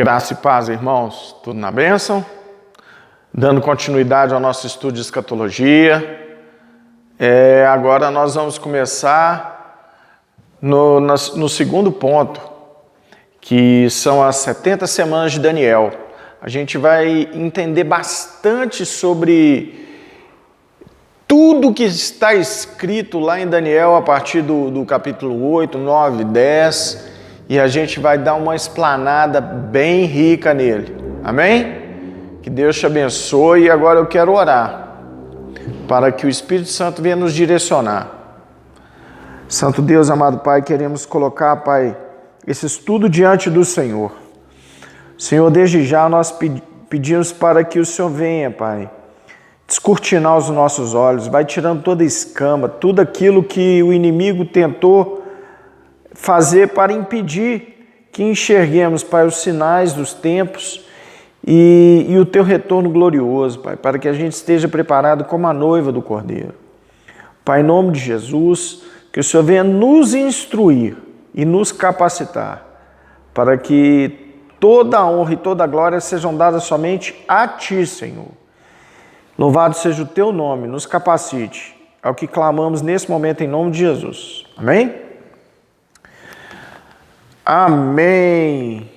Graça e paz, irmãos, tudo na bênção? Dando continuidade ao nosso estudo de escatologia. Agora nós vamos começar no segundo ponto, que são as 70 semanas de Daniel. A gente vai entender bastante sobre tudo que está escrito lá em Daniel a partir do capítulo 8, 9, 10, e a gente vai dar uma explanada bem rica nele. Amém? Que Deus te abençoe. E agora eu quero orar para que o Espírito Santo venha nos direcionar. Santo Deus, amado Pai, queremos colocar, Pai, esse estudo diante do Senhor. Senhor, desde já nós pedimos para que o Senhor venha, Pai, descortinar os nossos olhos, vai tirando toda escama, tudo aquilo que o inimigo tentou fazer para impedir que enxerguemos, Pai, os sinais dos tempos e o Teu retorno glorioso, Pai, para que a gente esteja preparado como a noiva do Cordeiro. Pai, em nome de Jesus, que o Senhor venha nos instruir e nos capacitar para que toda a honra e toda a glória sejam dadas somente a Ti, Senhor. Louvado seja o Teu nome, nos capacite. É o que clamamos nesse momento em nome de Jesus. Amém? Amém.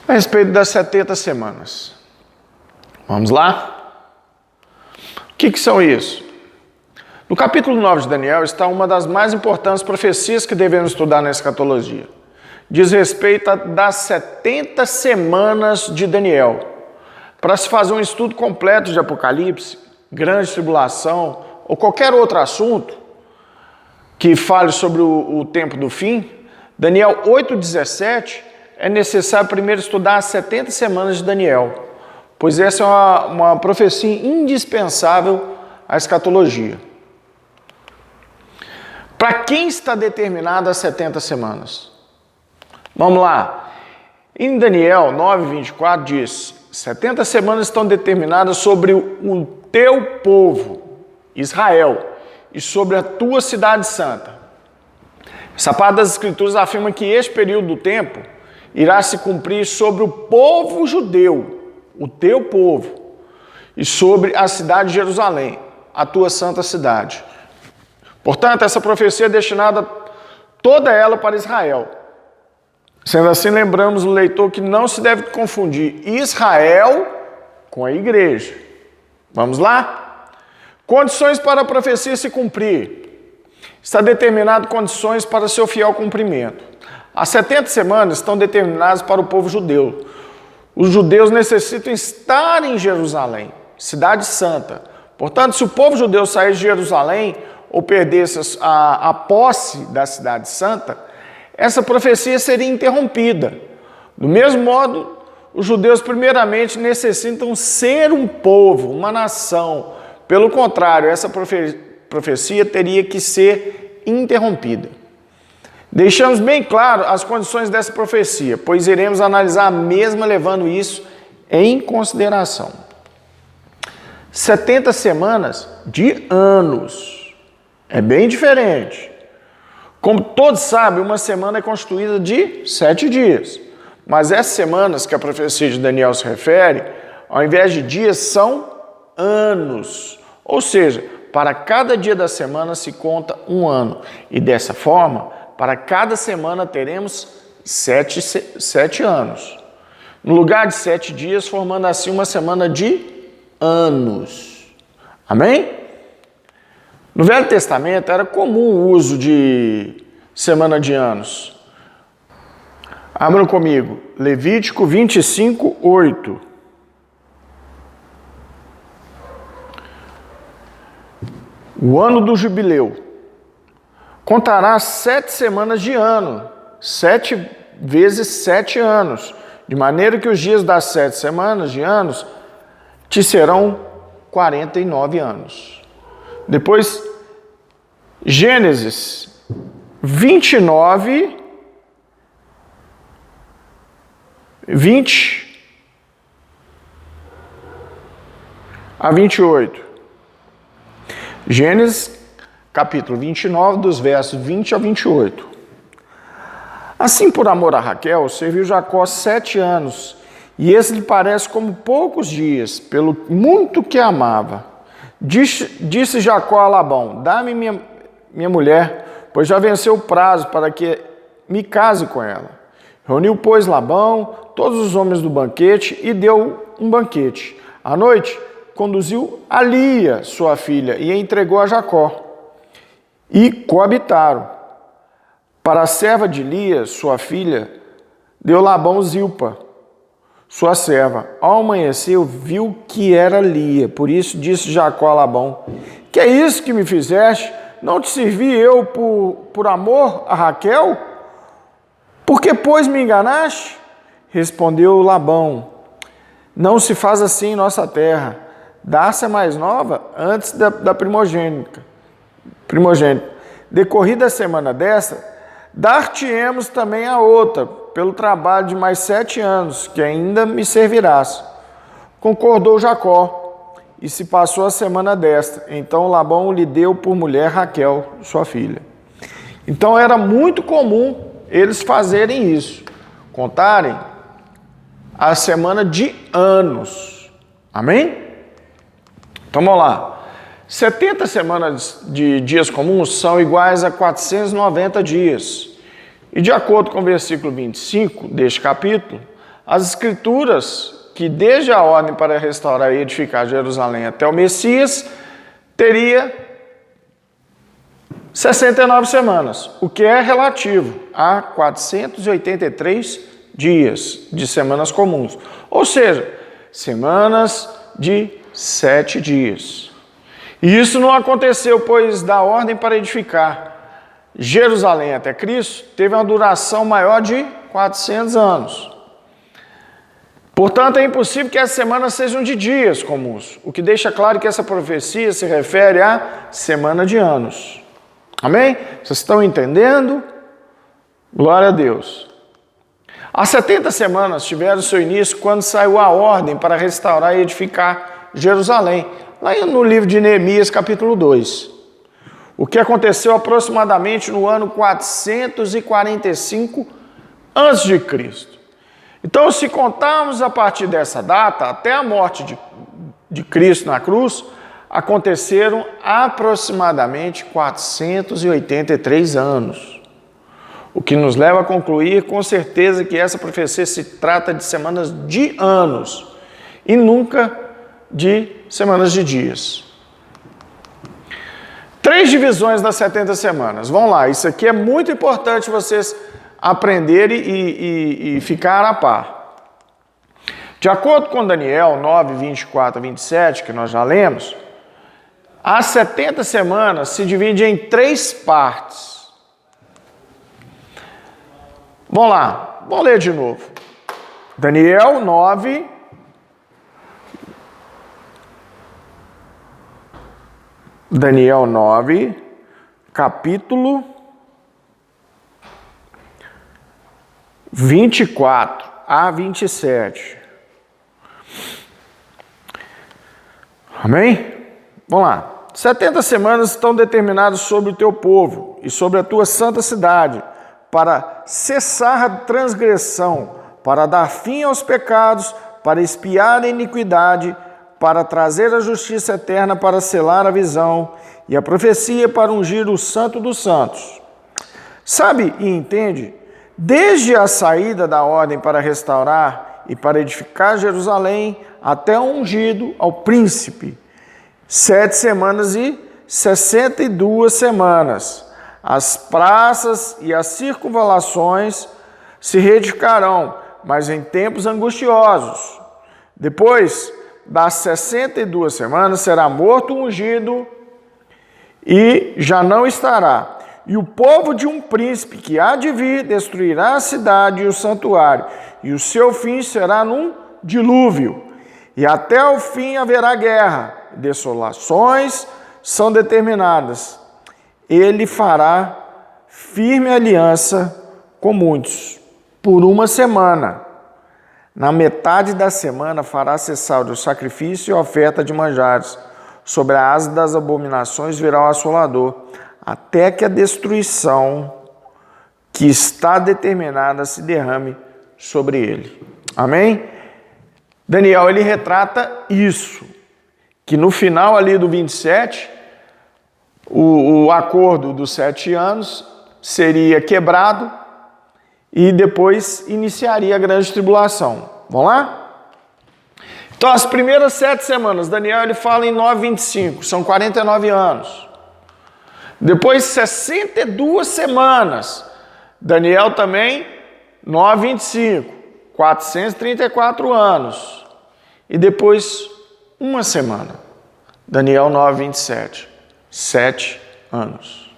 A respeito das 70 semanas. Vamos lá? O que são isso? No capítulo 9 de Daniel está uma das mais importantes profecias que devemos estudar na escatologia. Diz respeito das 70 semanas de Daniel. Para se fazer um estudo completo de Apocalipse, grande tribulação ou qualquer outro assunto que fale sobre o tempo do fim, Daniel 8,17, é necessário primeiro estudar as 70 semanas de Daniel, pois essa é uma profecia indispensável à escatologia. Para quem está determinada as 70 semanas? Vamos lá. Em Daniel 9,24 diz: 70 semanas estão determinadas sobre o teu povo, Israel, e sobre a tua cidade santa. Essa parte das Escrituras afirma que este período do tempo irá se cumprir sobre o povo judeu, o teu povo, e sobre a cidade de Jerusalém, a tua santa cidade. Portanto, essa profecia é destinada toda ela para Israel. Sendo assim, lembramos o leitor que não se deve confundir Israel com a igreja. Vamos lá? Condições para a profecia se cumprir. Está determinado condições para seu fiel cumprimento. As 70 semanas estão determinadas para o povo judeu. Os judeus necessitam estar em Jerusalém, cidade santa. Portanto, se o povo judeu sair de Jerusalém ou perdesse a posse da cidade santa, essa profecia seria interrompida. Do mesmo modo, os judeus primeiramente necessitam ser um povo, uma nação. Pelo contrário, essa profecia teria que ser interrompida. Deixamos bem claro as condições dessa profecia, pois iremos analisar a mesma levando isso em consideração. 70 semanas de anos. É bem diferente. Como todos sabem, uma semana é constituída de 7 dias. Mas essas semanas que a profecia de Daniel se refere, ao invés de dias, são anos. Ou seja, para cada dia da semana se conta um ano. E dessa forma, para cada semana teremos 7 anos. No lugar de 7 dias, formando assim uma semana de anos. Amém? No Velho Testamento era comum o uso de semana de anos. Abram comigo, Levítico 25, 8. O ano do jubileu. Contará 7 semanas de ano, 7 vezes 7 anos, de maneira que os dias das 7 semanas de anos te serão 49 anos. Depois, Gênesis 29, 20 a 28. Gênesis, capítulo 29, dos versos 20 a 28. Assim, por amor a Raquel, serviu Jacó 7 anos, e esse lhe parece como poucos dias, pelo muito que a amava. Disse Jacó a Labão: dá-me minha mulher, pois já venceu o prazo para que me case com ela. Reuniu, pois, Labão todos os homens do banquete e deu um banquete. À noite, conduziu a Lia, sua filha, e a entregou a Jacó. E coabitaram. Para a serva de Lia, sua filha, deu Labão Zilpa, sua serva. Ao amanhecer, viu que era Lia. Por isso disse Jacó a Labão: que é isso que me fizeste? Não te servi eu por amor a Raquel? Por que, pois, me enganaste? Respondeu Labão: não se faz assim em nossa terra. Dá-se a mais nova antes da primogênita. Decorrida a semana desta, dar-te-emos também a outra, pelo trabalho de mais 7 anos, que ainda me servirás. Concordou Jacó, e se passou a semana desta. Então Labão lhe deu por mulher Raquel, sua filha. Então era muito comum eles fazerem isso, contarem a semana de anos. Amém? Então vamos lá. 70 semanas de dias comuns são iguais a 490 dias. E de acordo com o versículo 25 deste capítulo, as escrituras, que desde a ordem para restaurar e edificar Jerusalém até o Messias, teria 69 semanas, o que é relativo a 483 dias de semanas comuns. Ou seja, semanas de 7 dias. E isso não aconteceu, pois da ordem para edificar Jerusalém até Cristo teve uma duração maior de 400 anos. Portanto, é impossível que as semanas sejam de dias comuns, o que deixa claro que essa profecia se refere à semana de anos. Amém? Vocês estão entendendo? Glória a Deus. As 70 semanas tiveram seu início quando saiu a ordem para restaurar e edificar Jerusalém, lá no livro de Neemias, capítulo 2. O que aconteceu aproximadamente no ano 445 a.C. Então, se contarmos a partir dessa data, até a morte de Cristo na cruz, aconteceram aproximadamente 483 anos. O que nos leva a concluir com certeza que essa profecia se trata de semanas de anos e nunca de semanas de dias. 3 divisões das 70 semanas. Vamos lá, isso aqui é muito importante vocês aprenderem e ficar a par. De acordo com Daniel 9, 24 a 27, que nós já lemos, as 70 semanas se dividem em 3 partes. Vamos lá, vamos ler de novo. Daniel 9, capítulo 24 a 27. Amém? Vamos lá. 70 semanas estão determinadas sobre o teu povo e sobre a tua santa cidade, para cessar a transgressão, para dar fim aos pecados, para expiar a iniquidade, para trazer a justiça eterna, para selar a visão e a profecia, para ungir o santo dos santos. Sabe e entende? Desde a saída da ordem para restaurar e para edificar Jerusalém, até o ungido ao príncipe, 7 semanas e 62 semanas. As praças e as circunvalações se reedificarão, mas em tempos angustiosos. Depois das 62 semanas será morto o ungido e já não estará. E o povo de um príncipe que há de vir destruirá a cidade e o santuário, e o seu fim será num dilúvio. E até o fim haverá guerra, desolações são determinadas. Ele fará firme aliança com muitos, por 1 semana. Na metade da semana fará cessar o sacrifício e a oferta de manjares. Sobre a asa das abominações virá o assolador, até que a destruição que está determinada se derrame sobre ele. Amém? Daniel, ele retrata isso, que no final ali do 27, o acordo dos 7 anos seria quebrado e depois iniciaria a grande tribulação. Vamos lá? Então, as primeiras 7 semanas, Daniel ele fala em 9:25, são 49 anos. Depois, 62 semanas, Daniel também, 9:25, 434 anos. E depois, uma semana, Daniel 9:27, 7 anos.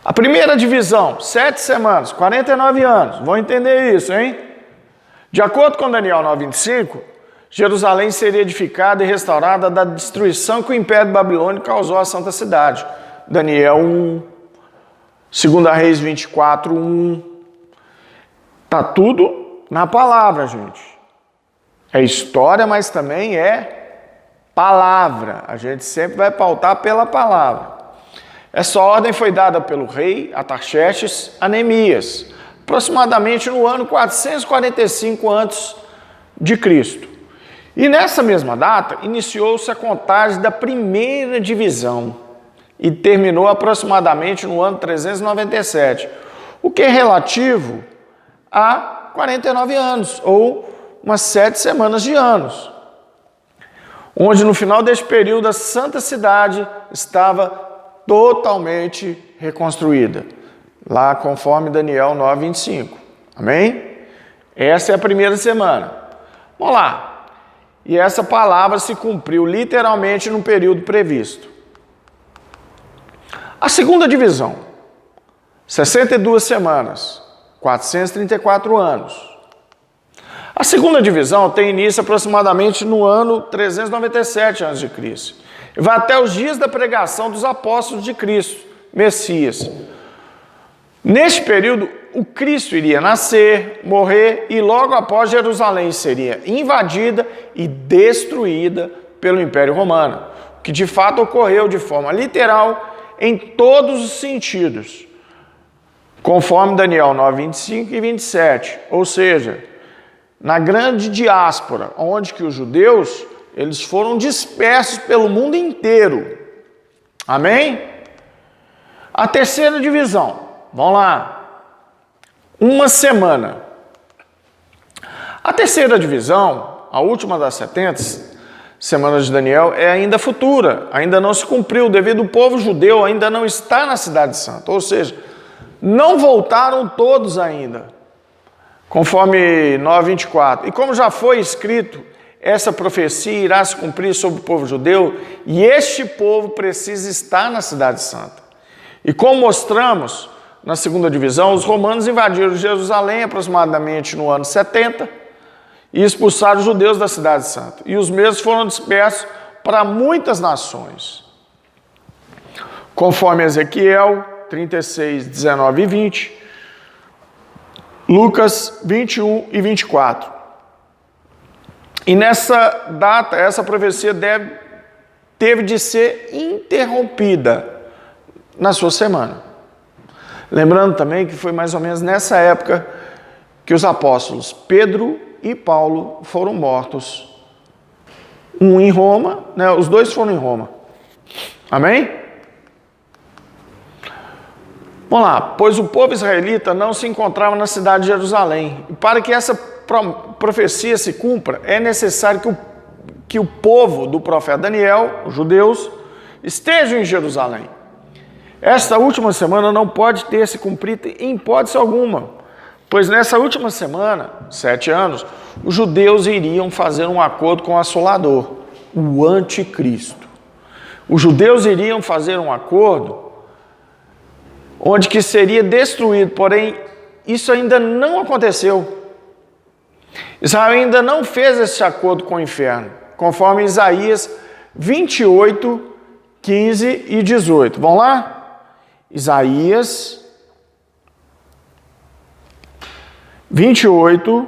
A primeira divisão, 7 semanas, 49 anos. Vão entender isso, hein? De acordo com Daniel 9:25, Jerusalém seria edificada e restaurada da destruição que o Império Babilônico causou à Santa Cidade. Daniel 1, 2 Reis 24, 1. Tá tudo na palavra, gente. É história, mas também é palavra. A gente sempre vai pautar pela palavra. Essa ordem foi dada pelo rei Artaxerxes a Neemias, aproximadamente no ano 445 a.C. E nessa mesma data, iniciou-se a contagem da primeira divisão e terminou aproximadamente no ano 397, o que é relativo a 49 anos, ou umas 7 semanas de anos, onde no final deste período a Santa Cidade estava totalmente reconstruída, lá conforme Daniel 9:25. Amém? Essa é a primeira semana. Vamos lá. E essa palavra se cumpriu literalmente no período previsto. A segunda divisão, 62 semanas, 434 anos. A segunda divisão tem início aproximadamente no ano 397 a.C. e vai até os dias da pregação dos apóstolos de Cristo, Messias. Neste período, o Cristo iria nascer, morrer e logo após Jerusalém seria invadida e destruída pelo Império Romano, que de fato ocorreu de forma literal em todos os sentidos, conforme Daniel 9:25 e 27, ou seja, na grande diáspora, onde que os judeus eles foram dispersos pelo mundo inteiro. Amém? A terceira divisão, vamos lá, uma semana. A terceira divisão, a última das 70 semanas de Daniel, é ainda futura, ainda não se cumpriu, devido ao povo judeu ainda não está na Cidade Santa, ou seja, não voltaram todos ainda, conforme 9:24. E como já foi escrito, essa profecia irá se cumprir sobre o povo judeu e este povo precisa estar na Cidade Santa. E como mostramos na segunda divisão, os romanos invadiram Jerusalém aproximadamente no ano 70 e expulsaram os judeus da Cidade Santa. E os mesmos foram dispersos para muitas nações. Conforme Ezequiel 36, 19 e 20, Lucas 21 e 24. E nessa data, essa profecia teve de ser interrompida na sua semana. Lembrando também que foi mais ou menos nessa época que os apóstolos Pedro e Paulo foram mortos. Um em Roma, né? Os dois foram em Roma. Amém? Vamos lá. Pois o povo israelita não se encontrava na cidade de Jerusalém. E para que essa profecia se cumpra, é necessário que o povo do profeta Daniel, os judeus, estejam em Jerusalém. Esta última semana não pode ter se cumprido em hipótese alguma, pois nessa última semana, 7 anos, os judeus iriam fazer um acordo com o Assolador, o anticristo. Os judeus iriam fazer um acordo onde que seria destruído, porém isso ainda não aconteceu. Israel ainda não fez esse acordo com o inferno, conforme Isaías 28, 15 e 18. Vamos lá? Isaías 28,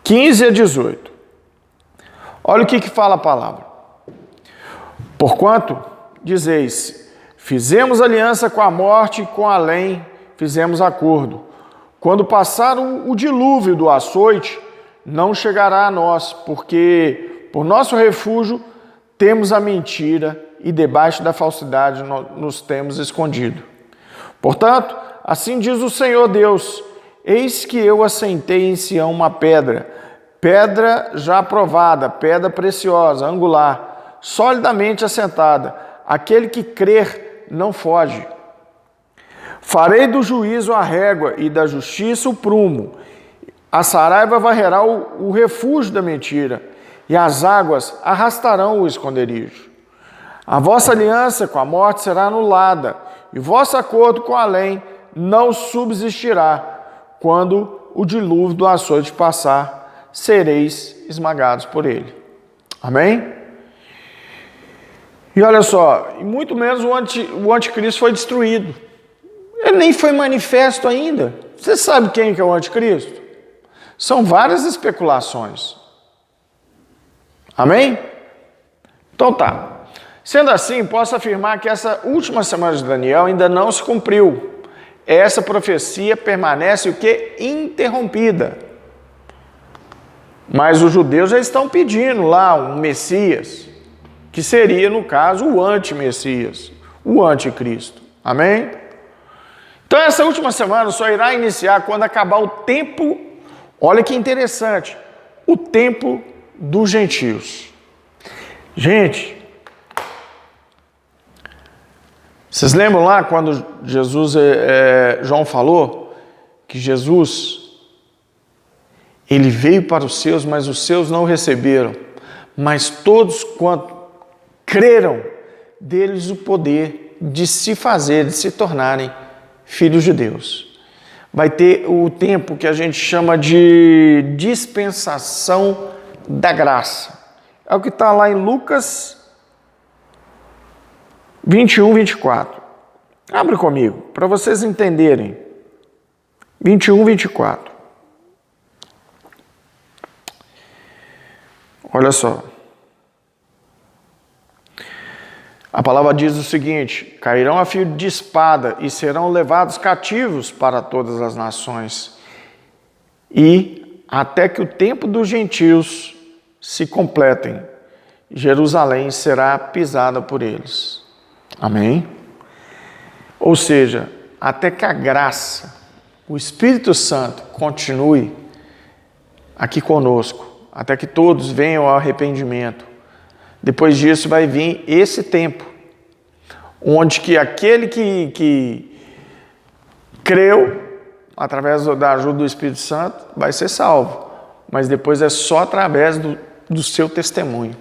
(15 a 18). Olha o que fala a palavra. Porquanto, dizeis, fizemos aliança com a morte e com além fizemos acordo. Quando passar o dilúvio do açoite, não chegará a nós, porque por nosso refúgio temos a mentira e debaixo da falsidade nos temos escondido. Portanto, assim diz o Senhor Deus, eis que eu assentei em Sião uma pedra, pedra já provada, pedra preciosa, angular, solidamente assentada. Aquele que crer não foge. Farei do juízo a régua e da justiça o prumo. A saraiva varrerá o refúgio da mentira, e as águas arrastarão o esconderijo. A vossa aliança com a morte será anulada, e vosso acordo com além não subsistirá. Quando o dilúvio do açoite passar, sereis esmagados por ele. Amém? E olha só, e muito menos o anticristo foi destruído. Ele nem foi manifesto ainda. Você sabe quem que é o anticristo? São várias especulações. Amém? Então tá. Sendo assim, posso afirmar que essa última semana de Daniel ainda não se cumpriu. Essa profecia permanece o quê? Interrompida. Mas os judeus já estão pedindo lá um Messias, que seria, no caso, o anti-Messias, o anticristo. Amém? Então essa última semana só irá iniciar quando acabar o tempo, olha que interessante, o tempo dos gentios. Gente, vocês lembram lá quando João falou que Jesus, ele veio para os seus, mas os seus não o receberam. Mas todos quanto creram, deles o poder de se fazer, de se tornarem filhos de Deus. Vai ter o tempo que a gente chama de dispensação da graça. É o que está lá em Lucas 21, 24. Abre comigo, para vocês entenderem. 21, 24. Olha só. A palavra diz o seguinte: cairão a fio de espada e serão levados cativos para todas as nações, e até que o tempo dos gentios se completem, Jerusalém será pisada por eles. Amém? Ou seja, até que a graça, o Espírito Santo continue aqui conosco, até que todos venham ao arrependimento. Depois disso vai vir esse tempo, onde que aquele que creu, através da ajuda do Espírito Santo, vai ser salvo. Mas depois é só através do seu testemunho.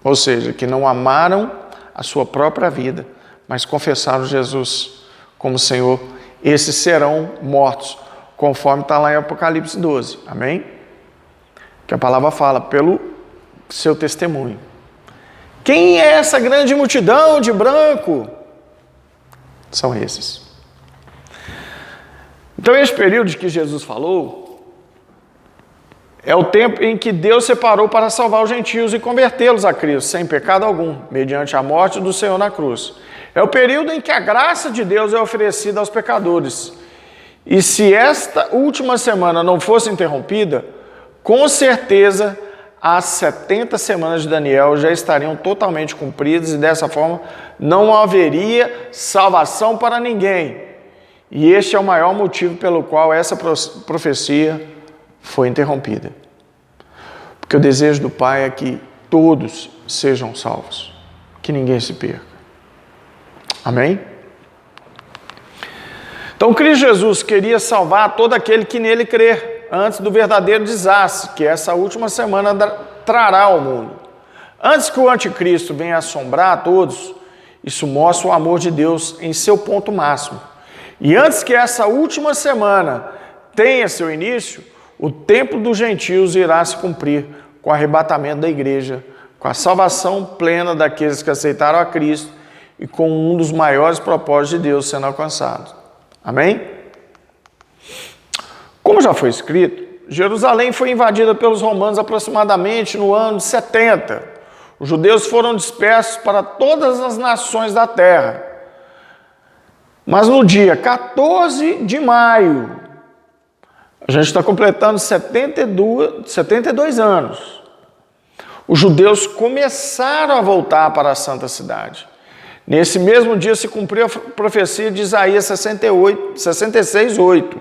Ou seja, que não amaram a sua própria vida, mas confessaram Jesus como Senhor. Esses serão mortos, conforme está lá em Apocalipse 12. Amém? Que a palavra fala, pelo seu testemunho. Quem é essa grande multidão de branco? São esses. Então, esse período de que Jesus falou é o tempo em que Deus separou para salvar os gentios e convertê-los a Cristo, sem pecado algum, mediante a morte do Senhor na cruz. É o período em que a graça de Deus é oferecida aos pecadores. E se esta última semana não fosse interrompida, com certeza as 70 semanas de Daniel já estariam totalmente cumpridas e dessa forma não haveria salvação para ninguém. E este é o maior motivo pelo qual essa profecia foi interrompida. Porque o desejo do Pai é que todos sejam salvos, que ninguém se perca. Amém? Então Cristo Jesus queria salvar todo aquele que nele crer, antes do verdadeiro desastre, que essa última semana trará ao mundo. Antes que o anticristo venha assombrar a todos, isso mostra o amor de Deus em seu ponto máximo. E antes que essa última semana tenha seu início, o tempo dos gentios irá se cumprir com o arrebatamento da igreja, com a salvação plena daqueles que aceitaram a Cristo e com um dos maiores propósitos de Deus sendo alcançado. Amém? Como já foi escrito, Jerusalém foi invadida pelos romanos aproximadamente no ano de 70. Os judeus foram dispersos para todas as nações da terra. Mas no dia 14 de maio, a gente está completando 72 anos, os judeus começaram a voltar para a Santa Cidade. Nesse mesmo dia se cumpriu a profecia de Isaías 66:8,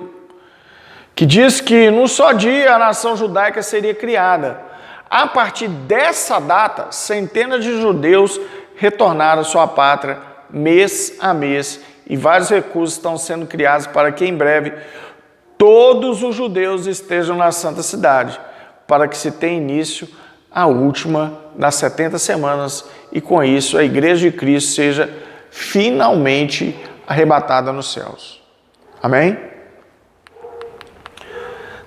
que diz que num só dia a nação judaica seria criada. A partir dessa data, centenas de judeus retornaram à sua pátria mês a mês, e vários recursos estão sendo criados para que em breve todos os judeus estejam na Santa Cidade, para que se tenha início a última das 70 semanas e com isso a Igreja de Cristo seja finalmente arrebatada nos céus. Amém?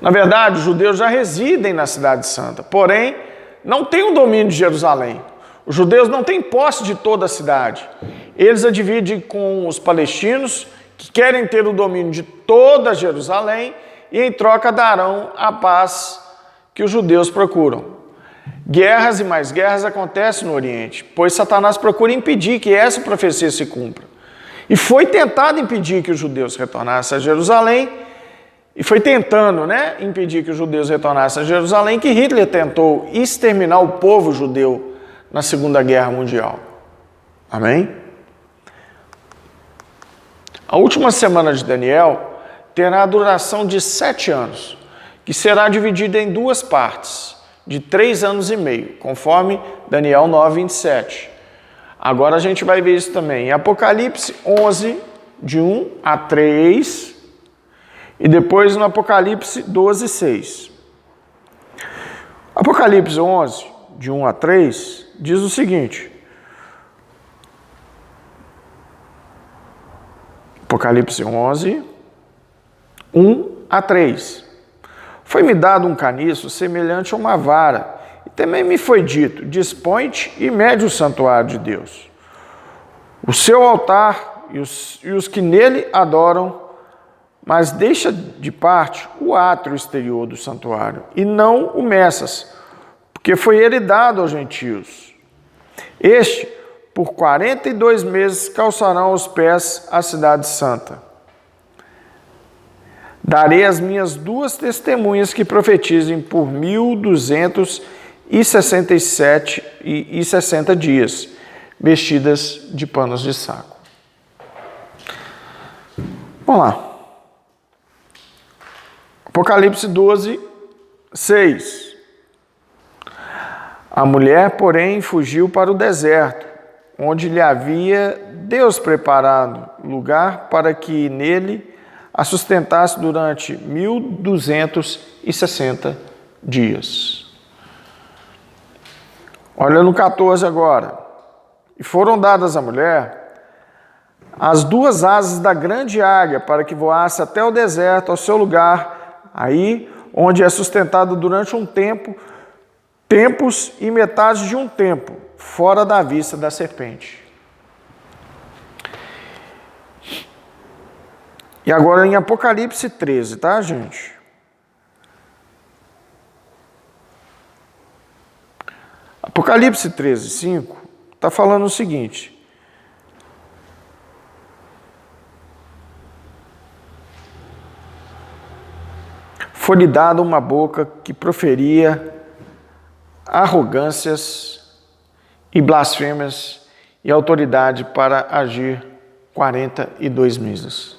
Na verdade, os judeus já residem na Cidade Santa, porém não têm o domínio de Jerusalém. Os judeus não têm posse de toda a cidade. Eles a dividem com os palestinos, que querem ter o domínio de toda Jerusalém, e em troca darão a paz que os judeus procuram. Guerras e mais guerras acontecem no Oriente, pois Satanás procura impedir que essa profecia se cumpra. E foi tentado impedir que os judeus retornassem a Jerusalém, e foi tentando, impedir que os judeus retornassem a Jerusalém, que Hitler tentou exterminar o povo judeu na Segunda Guerra Mundial. Amém? A última semana de Daniel terá a duração de 7 anos, que será dividida em 2 partes, de 3 anos e meio, conforme Daniel 9:27. Agora a gente vai ver isso também em Apocalipse 11, de 1 a 3, e depois no Apocalipse 12:6. Apocalipse 11, de 1 a 3, diz o seguinte: Apocalipse 11, 1 a 3. Foi-me dado um caniço semelhante a uma vara, e também me foi dito: dispõe-te e mede o santuário de Deus, o seu altar e os que nele adoram, mas deixa de parte o átrio exterior do santuário, e não o meças, porque foi ele dado aos gentios. Este, por 42 meses, calçarão os pés à cidade santa. Darei as minhas 2 testemunhas que profetizem por 1267 dias, vestidas de panos de saco. Vamos lá. Apocalipse 12, 6. A mulher, porém, fugiu para o deserto, onde lhe havia Deus preparado lugar para que nele a sustentasse durante 1260 dias. Olha no 14 agora. E foram dadas à mulher as 2 asas da grande águia, para que voasse até o deserto, ao seu lugar, aí onde é sustentado durante um tempo, tempos e metade de um tempo, fora da vista da serpente. E agora em Apocalipse 13, tá, gente? Apocalipse 13, 5, está falando o seguinte: foi-lhe dada uma boca que proferia arrogâncias e blasfêmias e autoridade para agir 42 meses.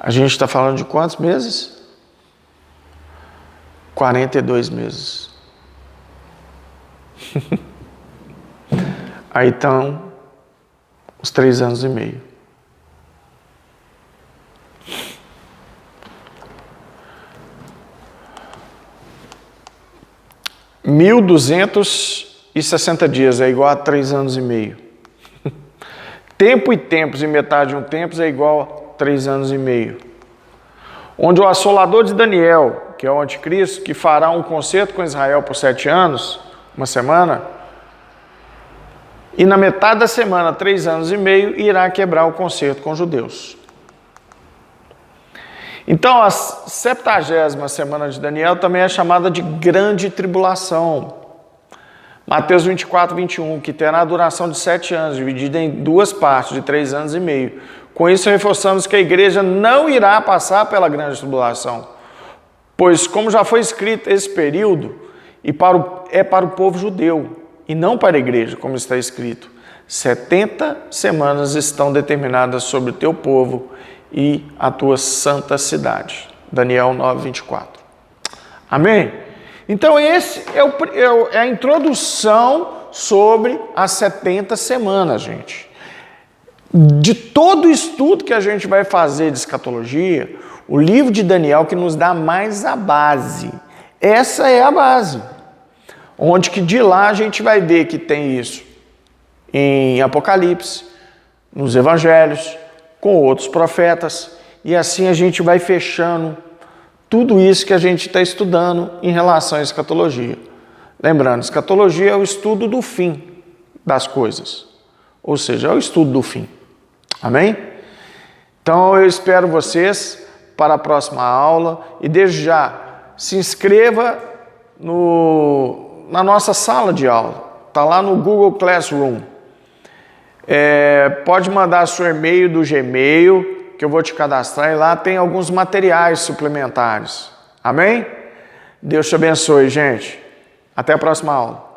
A gente está falando de quantos meses? 42 meses. Aí estão os 3 anos e meio. – 1260 dias é igual a 3 anos e meio. Tempo e tempos e metade de um tempo é igual a 3 anos e meio. Onde o assolador de Daniel, que é o anticristo, que fará um concerto com Israel por 7 anos, uma semana, E na metade da semana, 3 anos e meio, irá quebrar o concerto com os judeus. Então, a 70ª semana de Daniel também é chamada de grande tribulação. Mateus 24, 21, que terá a duração de 7 anos, dividida em 2 partes, de 3 anos e meio. Com isso, reforçamos que a igreja não irá passar pela grande tribulação, pois, como já foi escrito, esse período é para o povo judeu, e não para a igreja, como está escrito. 70 semanas estão determinadas sobre o teu povo e a tua santa cidade. Daniel 9, 24. Amém? Então, esse é a introdução sobre as 70 semanas, gente. De todo o estudo que a gente vai fazer de escatologia, o livro de Daniel que nos dá mais a base. Essa é a base. Onde que de lá a gente vai ver que tem isso em Apocalipse, nos Evangelhos, com outros profetas, e assim a gente vai fechando tudo isso que a gente está estudando em relação à escatologia. Lembrando, escatologia é o estudo do fim das coisas, ou seja, é o estudo do fim. Amém? Então eu espero vocês para a próxima aula e desde já se inscreva na nossa sala de aula, está lá no Google Classroom. Pode mandar seu e-mail do Gmail, que eu vou te cadastrar, e lá tem alguns materiais suplementares. Amém? Deus te abençoe, gente. Até a próxima aula.